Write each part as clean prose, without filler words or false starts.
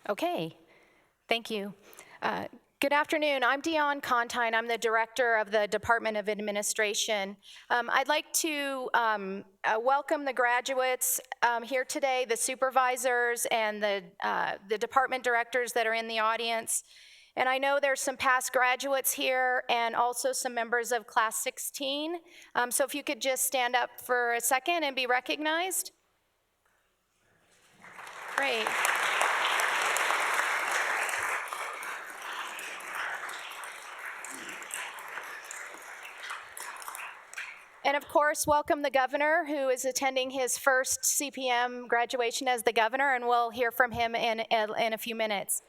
Okay, thank you. Good afternoon. I'm Dion Contine. I'm the director of the Department of Administration. I'd like to welcome the graduates here today, the supervisors and the department directors that are in the audience. And I know there's some past graduates here and also some members of Class 16. So if you could just stand up for a second and be recognized. Great. And of course, welcome the governor, who is attending his first CPM graduation as the governor, and we'll hear from him in a few minutes.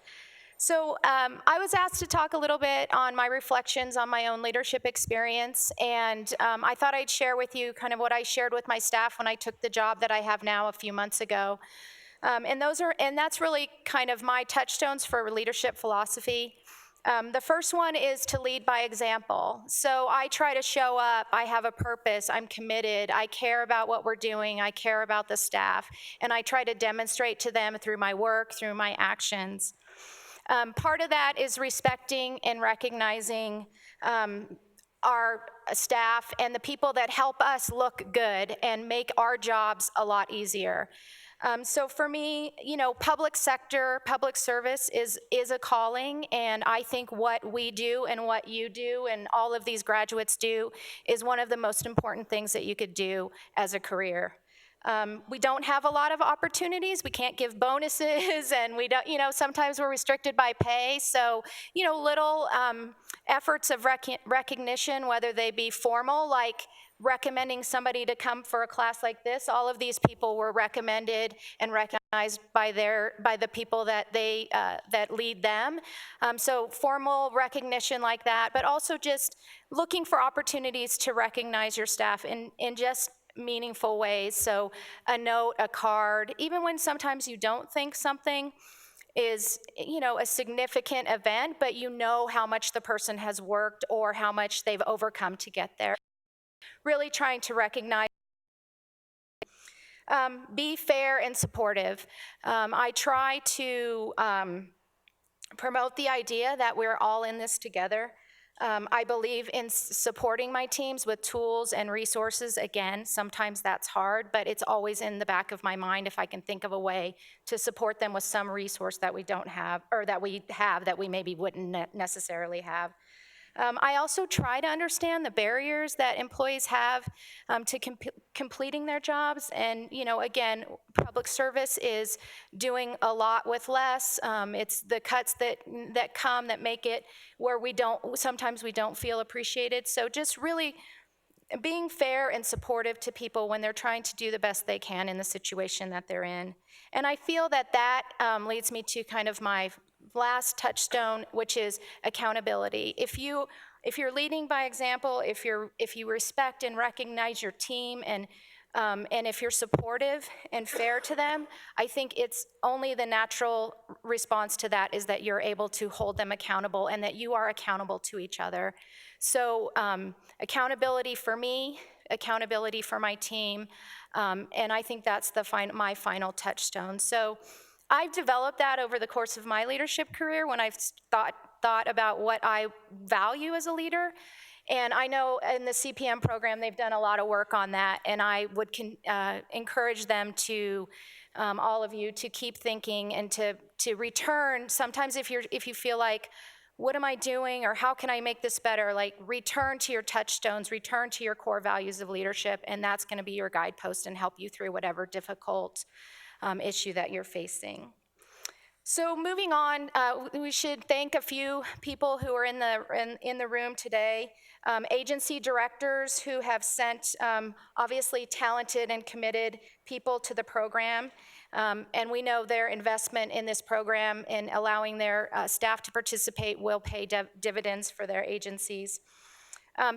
So I was asked to talk a little bit on my reflections on my own leadership experience, and I thought I'd share with you kind of what I shared with my staff when I took the job that I have now a few months ago. And that's really kind of my touchstones for leadership philosophy. The first one is to lead by example. So I try to show up, I have a purpose, I'm committed, I care about what we're doing, I care about the staff, and I try to demonstrate to them through my work, through my actions. Part of that is respecting and recognizing our staff and the people that help us look good and make our jobs a lot easier. So for me, you know, public sector, public service is a calling, and I think what we do and what you do and all of these graduates do is one of the most important things that you could do as a career. We don't have a lot of opportunities. We can't give bonuses, and we don't, you know, sometimes we're restricted by pay. So, you know, little efforts of recognition, whether they be formal, like recommending somebody to come for a class like this, all of these people were recommended and recognized by the people that that lead them. So formal recognition like that, but also just looking for opportunities to recognize your staff in just meaningful ways. So a note, a card, even when sometimes you don't think something is, you know, a significant event, but you know how much the person has worked or how much they've overcome to get there. Really trying to recognize. Be fair and supportive. I try to promote the idea that we're all in this together. I believe in supporting my teams with tools and resources. Again, sometimes that's hard, but it's always in the back of my mind if I can think of a way to support them with some resource that we don't have, or that we have that we maybe wouldn't necessarily have. I also try to understand the barriers that employees have to completing their jobs. And, you know, again, public service is doing a lot with less. It's the cuts that come that make it where sometimes we don't feel appreciated. So just really being fair and supportive to people when they're trying to do the best they can in the situation that they're in. And I feel that leads me to kind of my last touchstone, which is accountability. If you're leading by example, if you respect and recognize your team, and if you're supportive and fair to them, I think it's only the natural response to that is that you're able to hold them accountable and that you are accountable to each other. So accountability for me, accountability for my team, and I think that's my final touchstone. So I've developed that over the course of my leadership career when I've thought about what I value as a leader. And I know in the CPM program, they've done a lot of work on that, and I would encourage them to, all of you, to keep thinking and to return. Sometimes if you feel like, what am I doing, or how can I make this better? Like, return to your touchstones, return to your core values of leadership, and that's gonna be your guidepost and help you through whatever difficult issue that you're facing. So moving on, we should thank a few people who are in the room today. Agency directors who have sent obviously talented and committed people to the program. And we know their investment in this program and allowing their staff to participate will pay dividends for their agencies.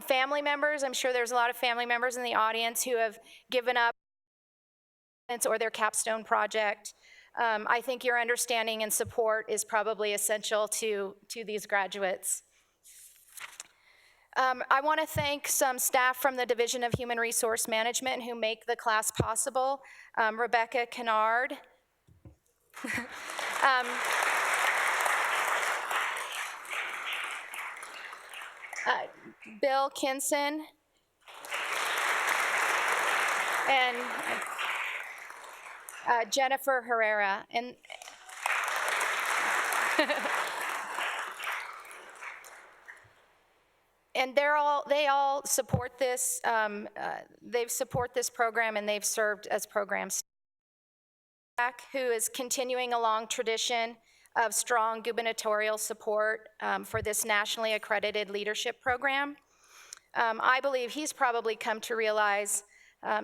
Family members, I'm sure there's a lot of family members in the audience who have given up or their capstone project. I think your understanding and support is probably essential to these graduates. I want to thank some staff from the Division of Human Resource Management who make the class possible. Rebecca Kennard, Bill Kinson and Jennifer Herrera. And they all support this. They support this program, and they've served as program staff, who is continuing a long tradition of strong gubernatorial support for this nationally accredited leadership program. I believe he's probably come to realize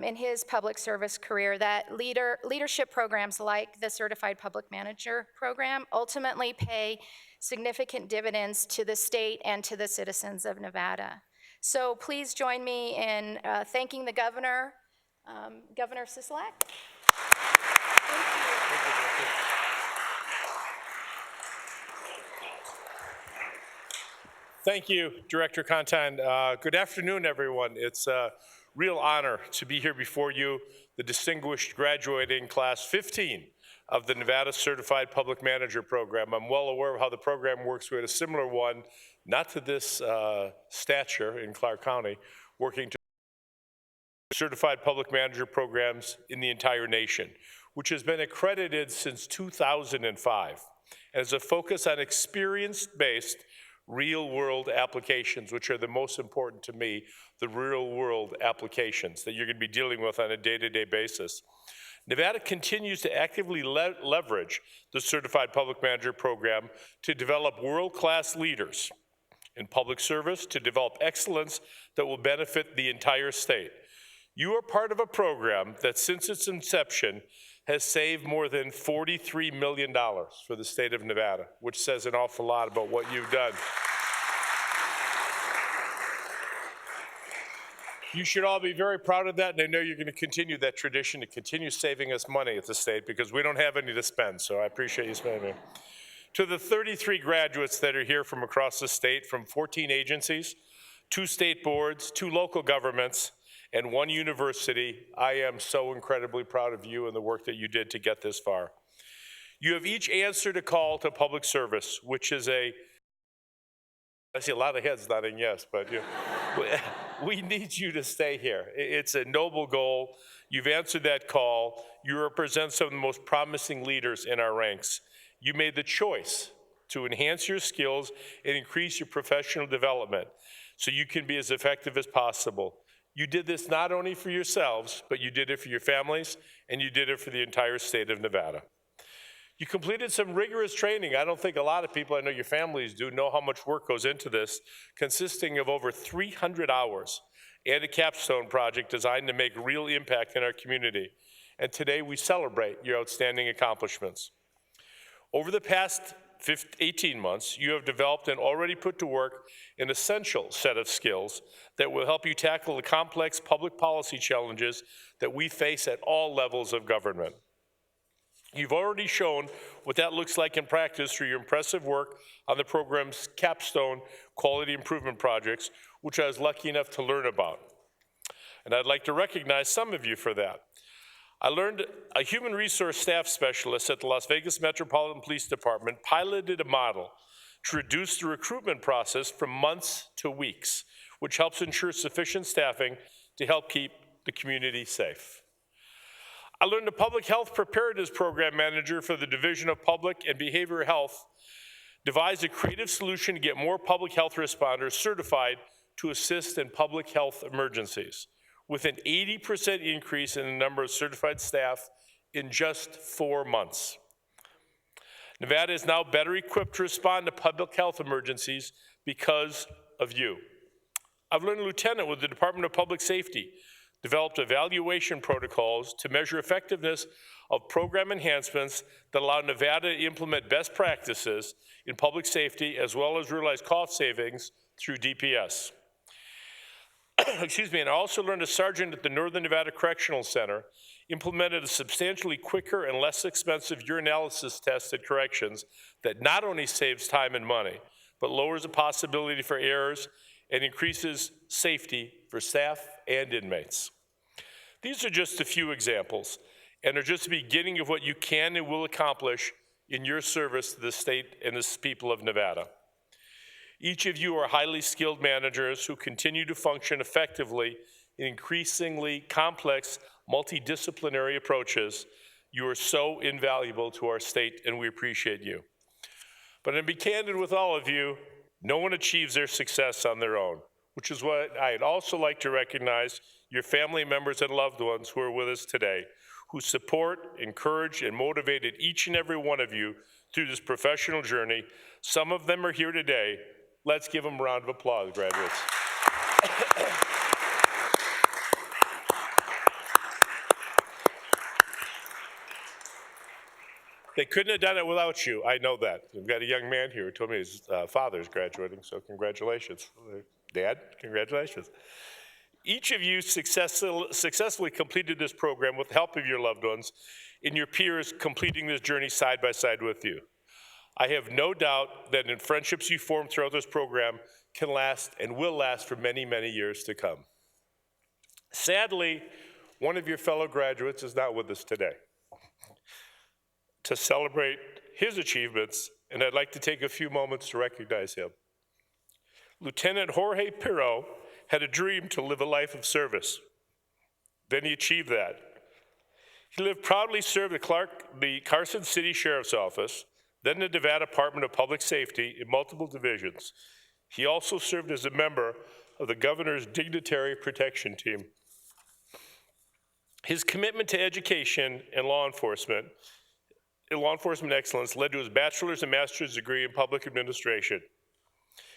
in his public service career that leadership programs like the Certified Public Manager program ultimately pay significant dividends to the state and to the citizens of Nevada. So please join me in thanking the governor, Governor Sisolak. Thank you, Director Contan. Good afternoon, everyone. It's a real honor to be here before you, the distinguished graduating class 15 of the Nevada Certified Public Manager Program. I'm well aware of how the program works. We had a similar one, not to this stature in Clark County, working to certified public manager programs in the entire nation, which has been accredited since 2005, and is a focus on experience-based real-world applications, which are the most important to me, the real-world applications that you're going to be dealing with on a day-to-day basis. Nevada continues to actively leverage the Certified Public Manager Program to develop world-class leaders in public service, to develop excellence that will benefit the entire state. You are part of a program that, since its inception, has saved more than $43 million for the state of Nevada, which says an awful lot about what you've done. You should all be very proud of that, and I know you're going to continue that tradition to continue saving us money at the state, because we don't have any to spend, so I appreciate you spending it. To the 33 graduates that are here from across the state, from 14 agencies, 2 state boards, 2 local governments, and 1 university, I am so incredibly proud of you and the work that you did to get this far. You have each answered a call to public service, which is I see a lot of heads nodding yes, but we need you to stay here. It's a noble goal. You've answered that call. You represent some of the most promising leaders in our ranks. You made the choice to enhance your skills and increase your professional development so you can be as effective as possible. You did this not only for yourselves, but you did it for your families, and you did it for the entire state of Nevada. You completed some rigorous training. I don't think a lot of people, I know your families do, know how much work goes into this, consisting of over 300 hours and a capstone project designed to make real impact in our community. And today we celebrate your outstanding accomplishments. Over the past 18 months, you have developed and already put to work an essential set of skills that will help you tackle the complex public policy challenges that we face at all levels of government. You've already shown what that looks like in practice through your impressive work on the program's capstone quality improvement projects, which I was lucky enough to learn about. And I'd like to recognize some of you for that. I learned a human resource staff specialist at the Las Vegas Metropolitan Police Department piloted a model to reduce the recruitment process from months to weeks, which helps ensure sufficient staffing to help keep the community safe. I learned a public health preparedness program manager for the Division of Public and Behavioral Health devised a creative solution to get more public health responders certified to assist in public health emergencies, with an 80% increase in the number of certified staff in just 4 months. Nevada is now better equipped to respond to public health emergencies because of you. I've learned a lieutenant with the Department of Public Safety developed evaluation protocols to measure effectiveness of program enhancements that allow Nevada to implement best practices in public safety, as well as realize cost savings through DPS. Excuse me, and I also learned a sergeant at the Northern Nevada Correctional Center implemented a substantially quicker and less expensive urinalysis test at corrections that not only saves time and money, but lowers the possibility for errors and increases safety for staff and inmates. These are just a few examples and are just the beginning of what you can and will accomplish in your service to the state and the people of Nevada. Each of you are highly skilled managers who continue to function effectively in increasingly complex, multidisciplinary approaches. You are so invaluable to our state, and we appreciate you. But to be candid with all of you, no one achieves their success on their own, which is what I'd also like to recognize your family members and loved ones who are with us today, who support, encourage, and motivated each and every one of you through this professional journey. Some of them are here today. Let's give them a round of applause, graduates. They couldn't have done it without you. I know that. We've got a young man here who told me his father's graduating, so congratulations. Dad, congratulations. Each of you successfully completed this program with the help of your loved ones and your peers completing this journey side by side with you. I have no doubt that in friendships you form throughout this program can last and will last for many, many years to come. Sadly, one of your fellow graduates is not with us today to celebrate his achievements, and I'd like to take a few moments to recognize him. Lieutenant Jorge Pirro had a dream to live a life of service. Then he achieved that. He lived proudly served the Carson City Sheriff's Office, then the Nevada Department of Public Safety in multiple divisions. He also served as a member of the Governor's Dignitary Protection Team. His commitment to education and law enforcement excellence led to his bachelor's and master's degree in public administration.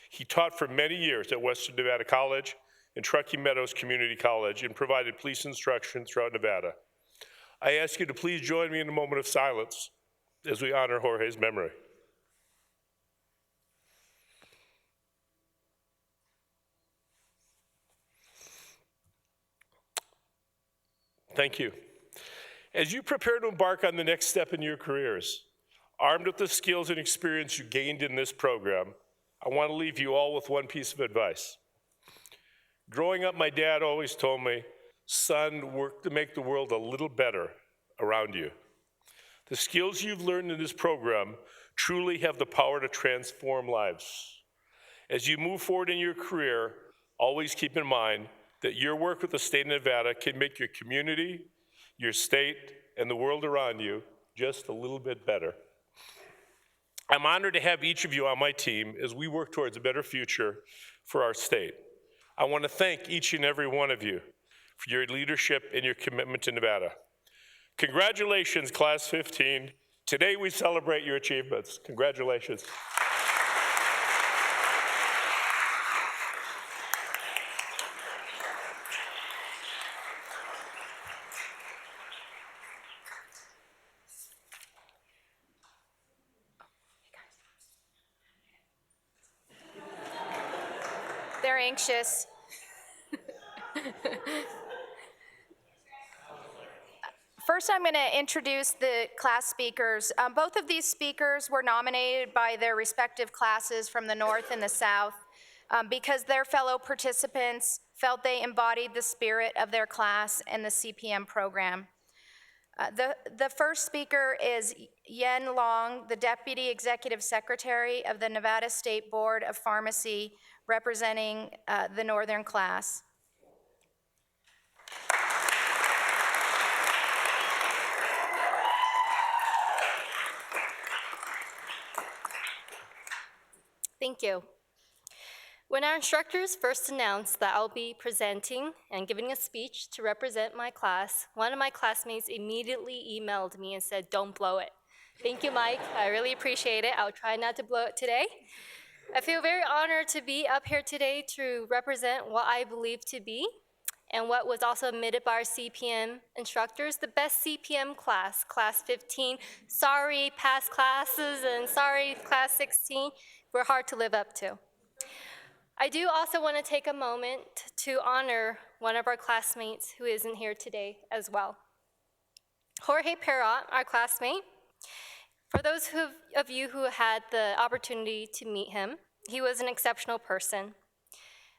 He taught for many years at Western Nevada College and Truckee Meadows Community College and provided police instruction throughout Nevada. I ask you to please join me in a moment of silence as we honor Jorge's memory. Thank you. As you prepare to embark on the next step in your careers, armed with the skills and experience you gained in this program, I want to leave you all with one piece of advice. Growing up, my dad always told me, son, work to make the world a little better around you. The skills you've learned in this program truly have the power to transform lives. As you move forward in your career, always keep in mind that your work with the state of Nevada can make your community, your state, and the world around you just a little bit better. I'm honored to have each of you on my team as we work towards a better future for our state. I want to thank each and every one of you for your leadership and your commitment to Nevada. Congratulations, Class 15. Today we celebrate your achievements. Congratulations. They're anxious. First, I'm going to introduce the class speakers. Both of these speakers were nominated by their respective classes from the North and the South because their fellow participants felt they embodied the spirit of their class and the CPM program. The first speaker is Yen Long, the Deputy Executive Secretary of the Nevada State Board of Pharmacy, representing the Northern class. Thank you. When our instructors first announced that I'll be presenting and giving a speech to represent my class, one of my classmates immediately emailed me and said, "Don't blow it." Thank you, Mike. I really appreciate it. I'll try not to blow it today. I feel very honored to be up here today to represent what I believe to be and what was also admitted by our CPM instructors, the best CPM class, Class 15. Sorry, past classes, and sorry, Class 16. We're hard to live up to. I do also want to take a moment to honor one of our classmates who isn't here today as well. Jorge Perrot, our classmate. For those of you who had the opportunity to meet him, he was an exceptional person.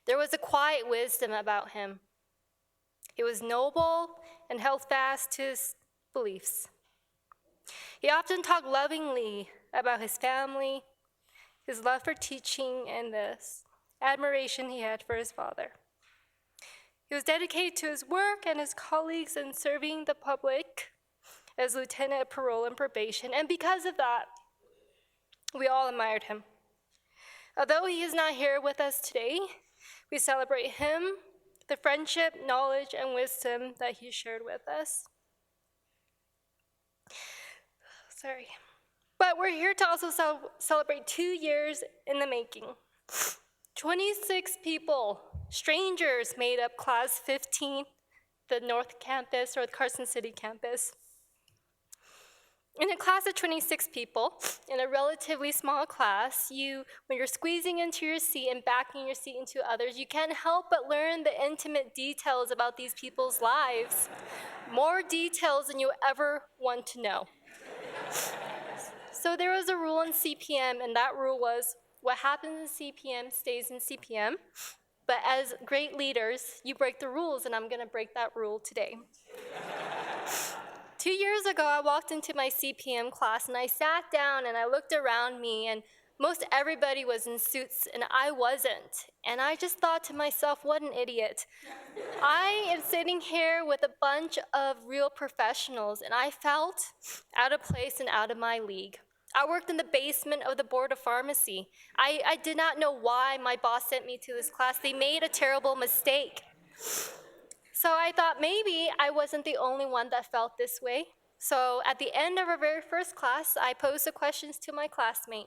There was a quiet wisdom about him. He was noble and held fast to his beliefs. He often talked lovingly about his family, his love for teaching, and the admiration he had for his father. He was dedicated to his work and his colleagues in serving the public as lieutenant of parole and probation, and because of that, we all admired him. Although he is not here with us today, we celebrate him, the friendship, knowledge, and wisdom that he shared with us. Sorry. But we're here to also celebrate 2 years in the making. 26 people, strangers, made up Class 15, the North Campus or the Carson City campus. In a class of 26 people, in a relatively small class, when you're squeezing into your seat and backing your seat into others, you can't help but learn the intimate details about these people's lives, more details than you ever want to know. So there was a rule in CPM, and that rule was, what happens in CPM stays in CPM, but as great leaders, you break the rules, and I'm gonna break that rule today. 2 years ago, I walked into my CPM class, and I sat down, and I looked around me, and most everybody was in suits, and I wasn't. And I just thought to myself, what an idiot. I am sitting here with a bunch of real professionals, and I felt out of place and out of my league. I worked in the basement of the Board of Pharmacy. I did not know why my boss sent me to this class. They made a terrible mistake. So I thought maybe I wasn't the only one that felt this way. So at the end of our very first class, I posed the questions to my classmate.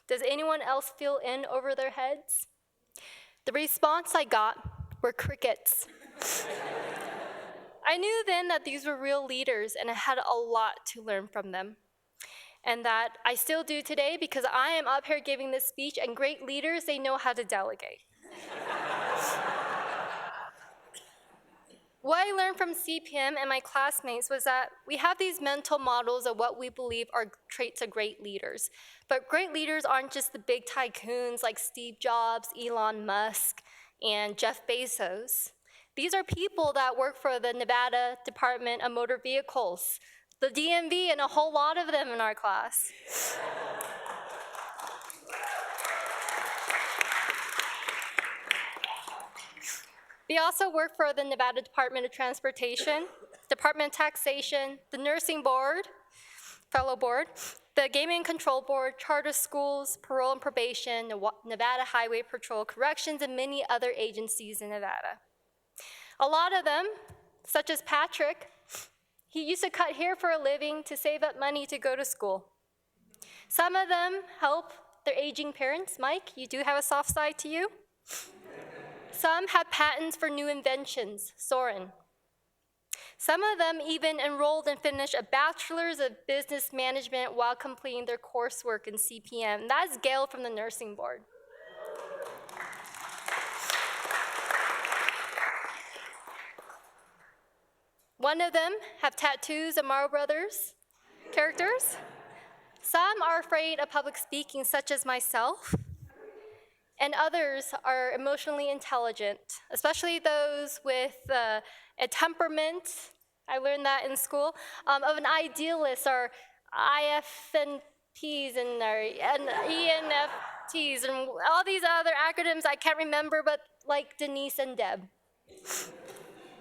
Does anyone else feel in over their heads? The response I got were crickets. I knew then that these were real leaders, and I had a lot to learn from them. And that I still do today, because I am up here giving this speech, and great leaders, they know how to delegate. What I learned from CPM and my classmates was that we have these mental models of what we believe are traits of great leaders. But great leaders aren't just the big tycoons like Steve Jobs, Elon Musk, and Jeff Bezos. These are people that work for the Nevada Department of Motor Vehicles, the DMV, and a whole lot of them in our class. They also work for the Nevada Department of Transportation, Department of Taxation, the Nursing Board, Fellow Board, the Gaming Control Board, charter schools, parole and probation, Nevada Highway Patrol, corrections, and many other agencies in Nevada. A lot of them, such as Patrick, he used to cut hair for a living to save up money to go to school. Some of them help their aging parents. Mike, you do have a soft side to you. Some have patents for new inventions, Soren. Some of them even enrolled and finished a bachelor's of business management while completing their coursework in CPM. That's Gail from the nursing board. One of them have tattoos of Mario Brothers characters. Some are afraid of public speaking, such as myself. And others are emotionally intelligent, especially those with a temperament, I learned that in school, of an idealist, or IFNPs and ENFTs and all these other acronyms I can't remember, but like Denise and Deb.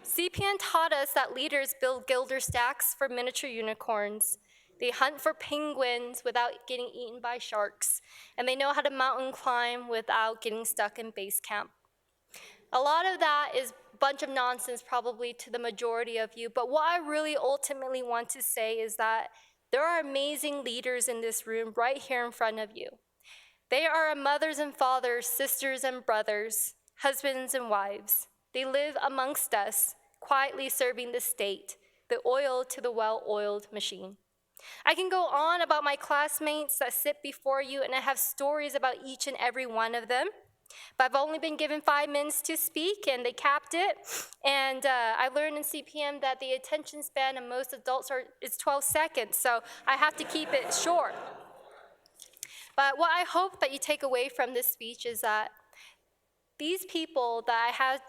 CPN taught us that leaders build gilder stacks for miniature unicorns. They hunt for penguins without getting eaten by sharks, and they know how to mountain climb without getting stuck in base camp. A lot of that is a bunch of nonsense probably to the majority of you, but what I really ultimately want to say is that there are amazing leaders in this room right here in front of you. They are our mothers and fathers, sisters and brothers, husbands and wives. They live amongst us, quietly serving the state, the oil to the well-oiled machine. I can go on about my classmates that sit before you, and I have stories about each and every one of them. But I've only been given 5 minutes to speak, and they capped it. And I learned in CPM that the attention span of most adults is 12 seconds, so I have to keep it short. But what I hope that you take away from this speech is that these people that I had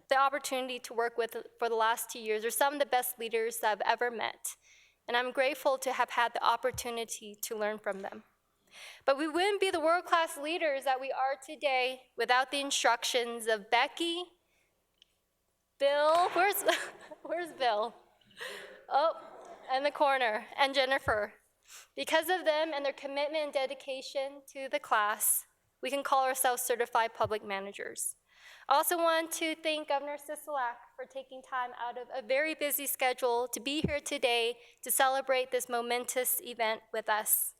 the opportunity to work with for the last 2 years are some of the best leaders that I've ever met. and I'm grateful to have had the opportunity to learn from them. But we wouldn't be the world-class leaders that we are today without the instructions of Becky, Bill, where's Bill? Oh, in the corner, and Jennifer. Because of them and their commitment and dedication to the class, we can call ourselves certified public managers. I also want to thank Governor Sisolak for taking time out of a very busy schedule to be here today to celebrate this momentous event with us.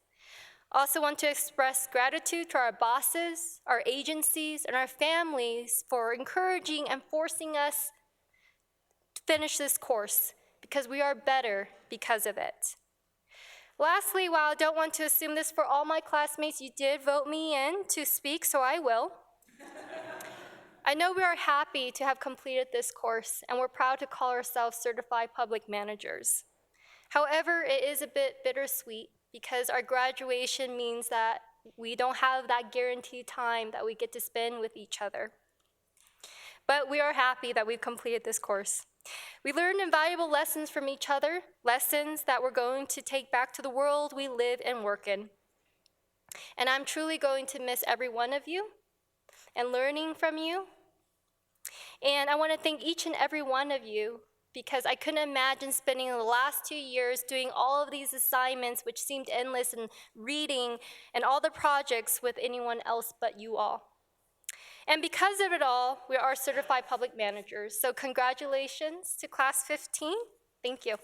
I also want to express gratitude to our bosses, our agencies, and our families for encouraging and forcing us to finish this course because we are better because of it. Lastly, while I don't want to assume this for all my classmates, you did vote me in to speak, so I will. I know we are happy to have completed this course, and we're proud to call ourselves certified public managers. However, it is a bit bittersweet because our graduation means that we don't have that guaranteed time that we get to spend with each other. But we are happy that we've completed this course. We learned invaluable lessons from each other, lessons that we're going to take back to the world we live and work in. And I'm truly going to miss every one of you and learning from you. And I want to thank each and every one of you because I couldn't imagine spending the last 2 years doing all of these assignments, which seemed endless, and reading and all the projects with anyone else but you all. And because of it all, we are certified public managers. So congratulations to class 15. Thank you.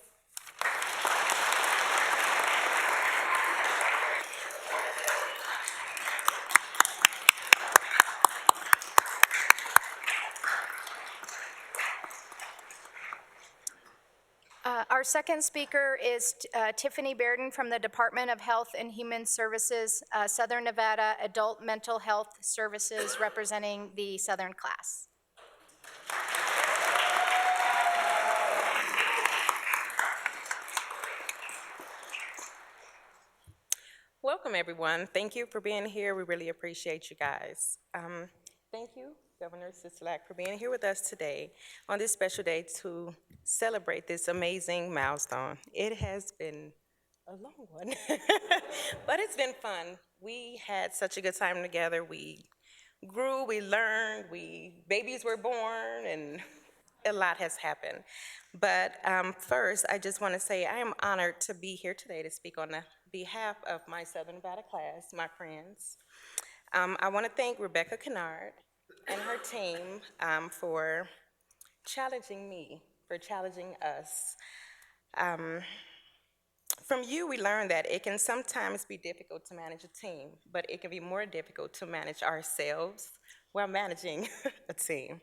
Our second speaker is Tiffany Bearden from the Department of Health and Human Services, Southern Nevada Adult Mental Health Services, representing the Southern class. Welcome, everyone. Thank you for being here. We really appreciate you guys. Thank you, Governor Sisolak, for being here with us today on this special day to celebrate this amazing milestone. It has been a long one, but it's been fun. We had such a good time together. We grew, we learned, babies were born, and a lot has happened. But first, I just want to say I am honored to be here today to speak on behalf of my Southern Nevada class, my friends. I want to thank Rebecca Kennard and her team for challenging me, for challenging us. From you, we learned that it can sometimes be difficult to manage a team, but it can be more difficult to manage ourselves while managing a team.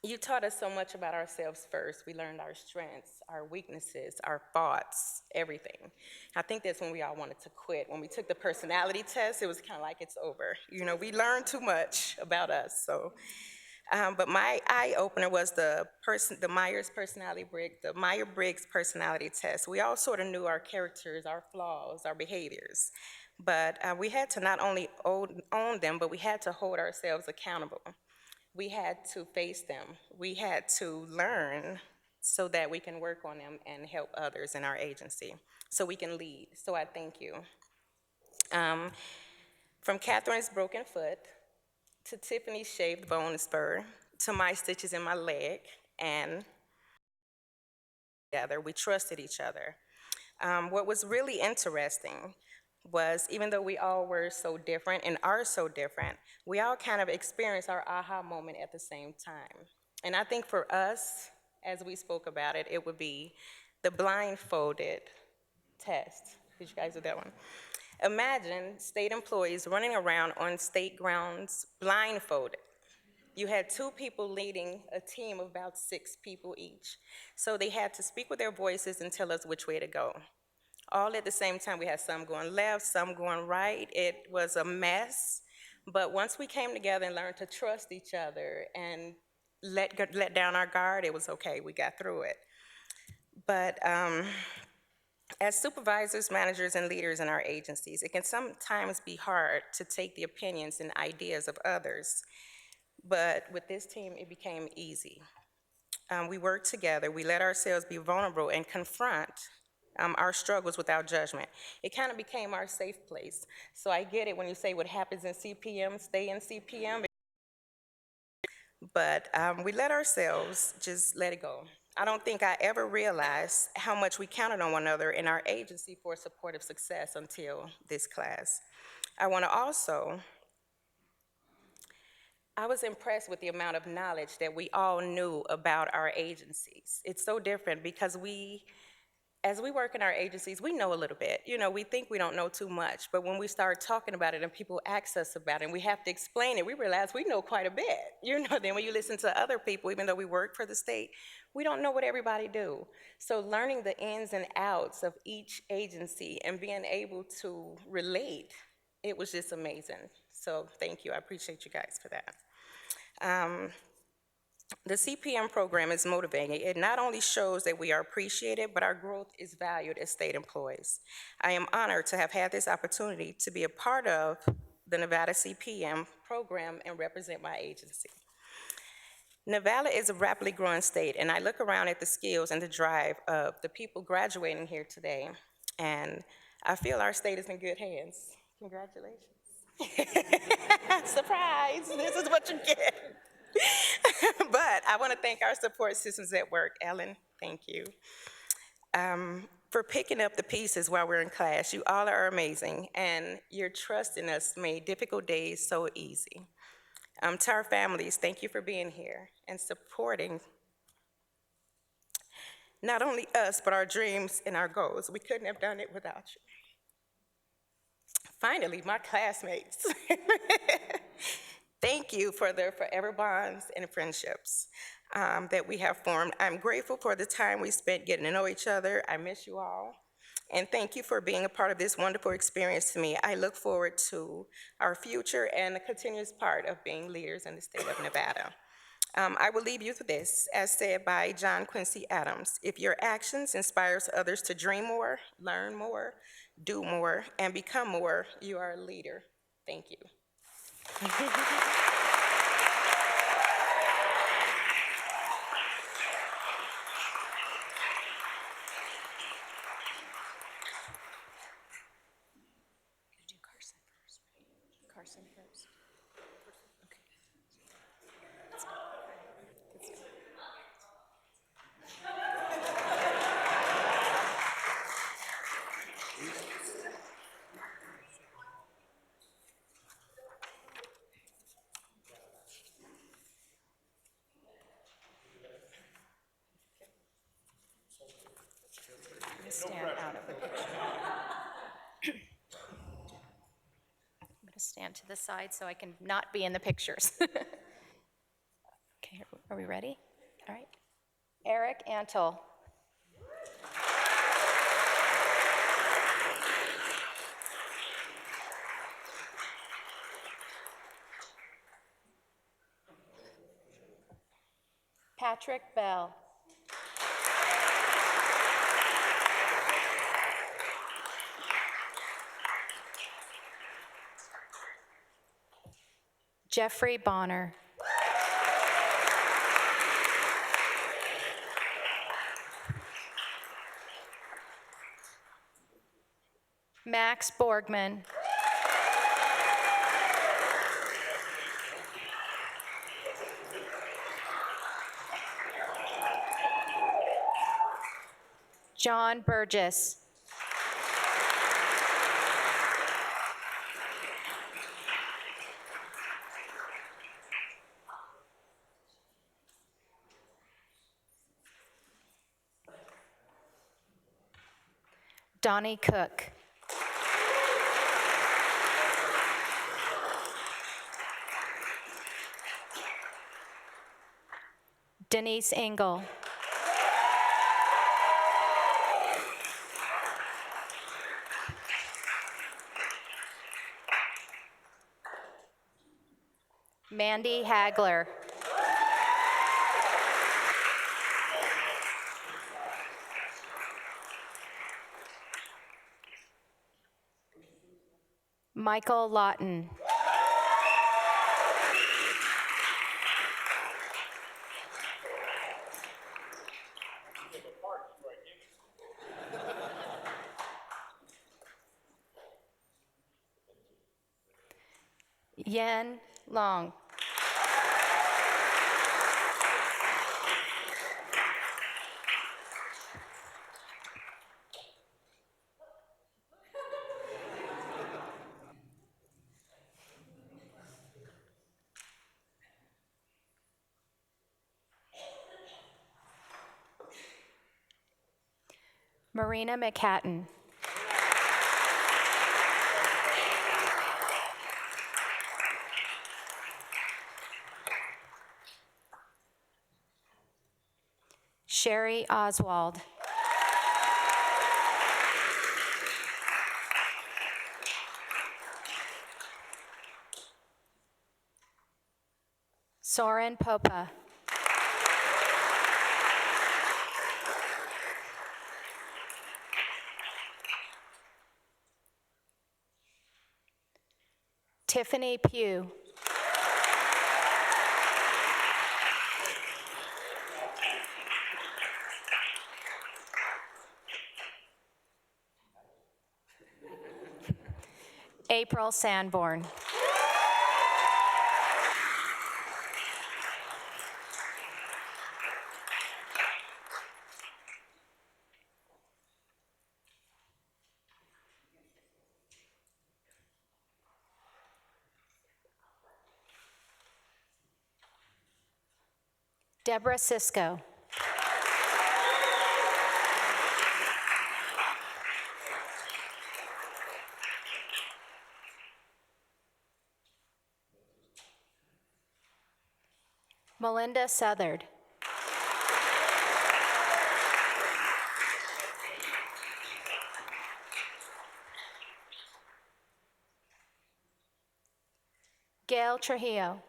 You taught us so much about ourselves first. We learned our strengths, our weaknesses, our thoughts, everything. I think that's when we all wanted to quit. When we took the personality test, it was kind of like it's over. You know, we learned too much about us. So, but my eye-opener was the Myers-Briggs personality test. We all sort of knew our characters, our flaws, our behaviors. But we had to not only own them, but we had to hold ourselves accountable. We had to face them. We had to learn so that we can work on them and help others in our agency, so we can lead. So I thank you. From Catherine's broken foot, to Tiffany's shaved bone spur, to my stitches in my leg, and together, we trusted each other. What was really interesting was, even though we all were so different and are so different, we all kind of experienced our aha moment at the same time. And I think for us, as we spoke about it, it would be the blindfolded test. Did you guys do that one? Imagine state employees running around on state grounds blindfolded. You had two people leading a team of about 6 people each. So they had to speak with their voices and tell us which way to go. All at the same time. We had some going left, some going right. It was a mess. But once we came together and learned to trust each other and let down our guard, it was okay. We got through it. But as supervisors, managers, and leaders in our agencies, it can sometimes be hard to take the opinions and ideas of others. But with this team, it became easy. We worked together. We let ourselves be vulnerable and confront our struggles without judgment. It kind of became our safe place. So I get it when you say what happens in CPM, stay in CPM, but we let ourselves just let it go. I don't think I ever realized how much we counted on one another in our agency for supportive success until this class. I want to also I was impressed with the amount of knowledge that we all knew about our agencies. It's so different because as we work in our agencies, we know a little bit. You know, we think we don't know too much, but when we start talking about it and people ask us about it and we have to explain it, we realize we know quite a bit. You know, then when you listen to other people, even though we work for the state, we don't know what everybody do. So learning the ins and outs of each agency and being able to relate, it was just amazing. So thank you, I appreciate you guys for that. The CPM program is motivating. It not only shows that we are appreciated, but our growth is valued as state employees. I am honored to have had this opportunity to be a part of the Nevada CPM program and represent my agency. Nevada is a rapidly growing state, and I look around at the skills and the drive of the people graduating here today, and I feel our state is in good hands. Congratulations. Surprise, this is what you get. But I want to thank our support systems at work. Ellen, thank you. For picking up the pieces while we're in class. You all are amazing, and your trust in us made difficult days so easy. To our families, thank you for being here and supporting not only us, but our dreams and our goals. We couldn't have done it without you. Finally, my classmates. Thank you for the forever bonds and friendships that we have formed. I'm grateful for the time we spent getting to know each other. I miss you all. And thank you for being a part of this wonderful experience to me. I look forward to our future and a continuous part of being leaders in the state of Nevada. I will leave you with this, as said by John Quincy Adams. If your actions inspires others to dream more, learn more, do more, and become more, you are a leader. Thank you. Carson first. Stand out of the picture. I'm going to stand to the side so I can not be in the pictures. Okay, are we ready? All right. Eric Antle. Patrick Bell. Jeffrey Bonner. Max Borgman. John Burgess. Donnie Cook. Denise Engel. Mandy Hagler. Michael Lawton. Yen Long. Marina McHatton. Sherry Oswald. Soren Popa. Tiffany Pugh. April Sanborn. Deborah Sisko. Melinda Southard. Gail Trujillo.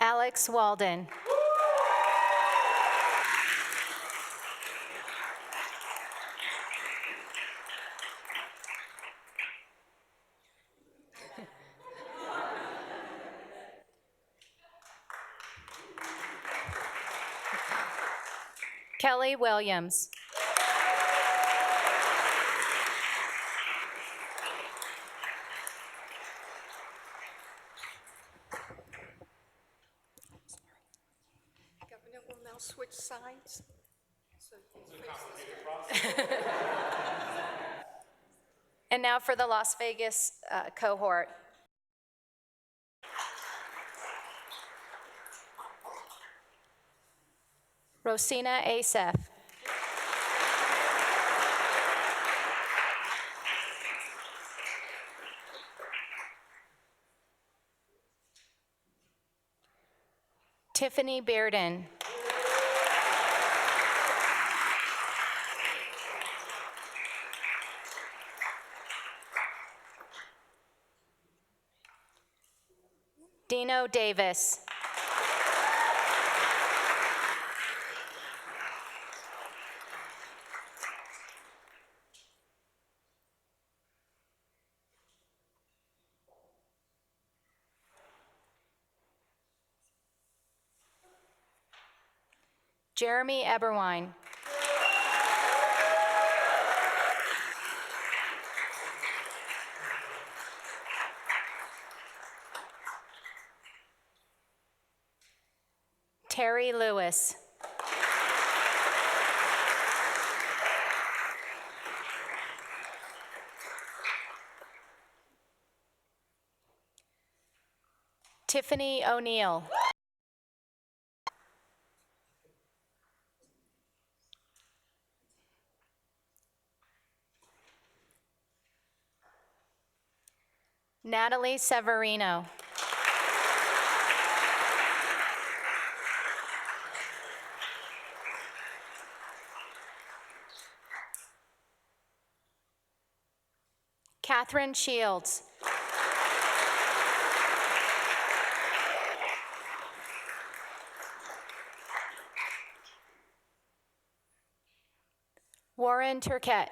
Alex Walden. Kelly Williams. Governor will now switch sides. And now for the Las Vegas cohort. Rosina Asef. Tiffany Bearden. Dino Davis. Jeremy Eberwine. Terry Lewis. Tiffany O'Neill. Natalie Severino. Catherine Shields. Warren Turquette.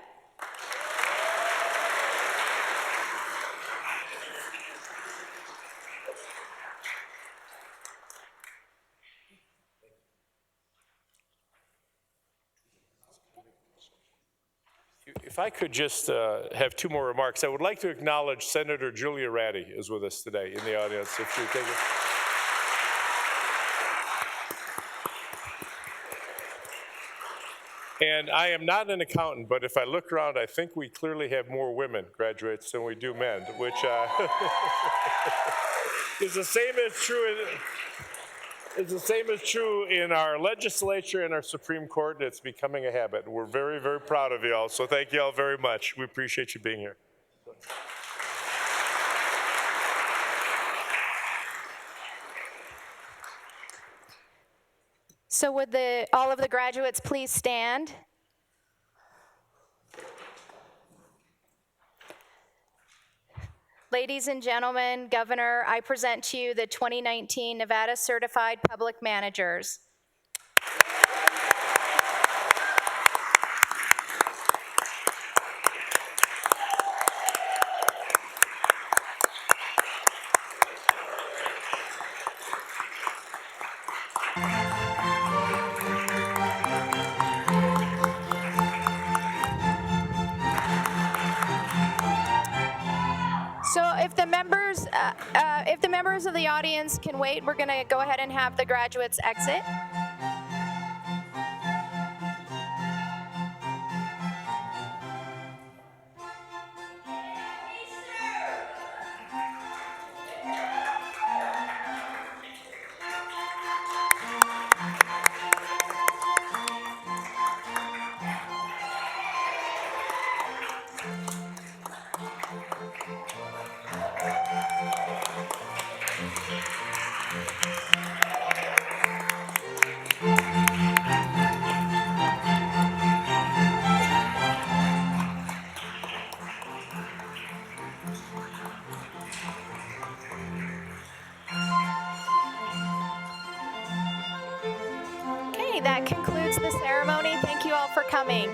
If I could just have two more remarks, I would like to acknowledge Senator Julia Ratty is with us today in the audience. If you take it. And I am not an accountant, but if I look around, I think we clearly have more women graduates than we do men, which is the same as true in our legislature and our Supreme Court, and it's becoming a habit. We're very, very proud of you all, so thank you all very much. We appreciate you being here. So would all of the graduates please stand? Ladies and gentlemen, Governor, I present to you the 2019 Nevada Certified Public Managers. So if the members of the audience can wait, we're going to go ahead and have the graduates exit. Okay, that concludes the ceremony. Thank you all for coming.